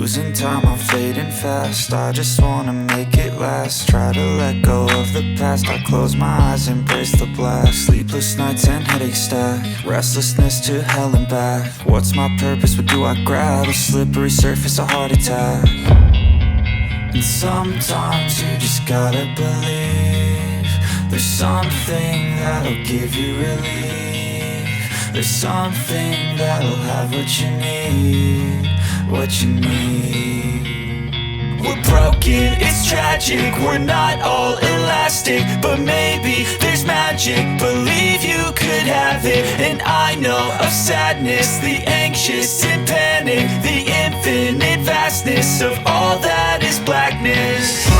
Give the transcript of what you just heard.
Losing time, I'm fading fast. I just wanna make it last. Try to let go of the past. I close my eyes, embrace the blast. Sleepless nights and headache stack. Restlessness to hell and back. What's my purpose, what do I grab? A slippery surface, a heart attack. And sometimes you just gotta believe there's something that'll give you relief. There's something that'll have what you need, what you need. We're broken, it's tragic, we're not all elastic, but maybe there's magic. Believe you could have it. And I know of sadness, the anxious and panic, the infinite vastness of all that is blackness.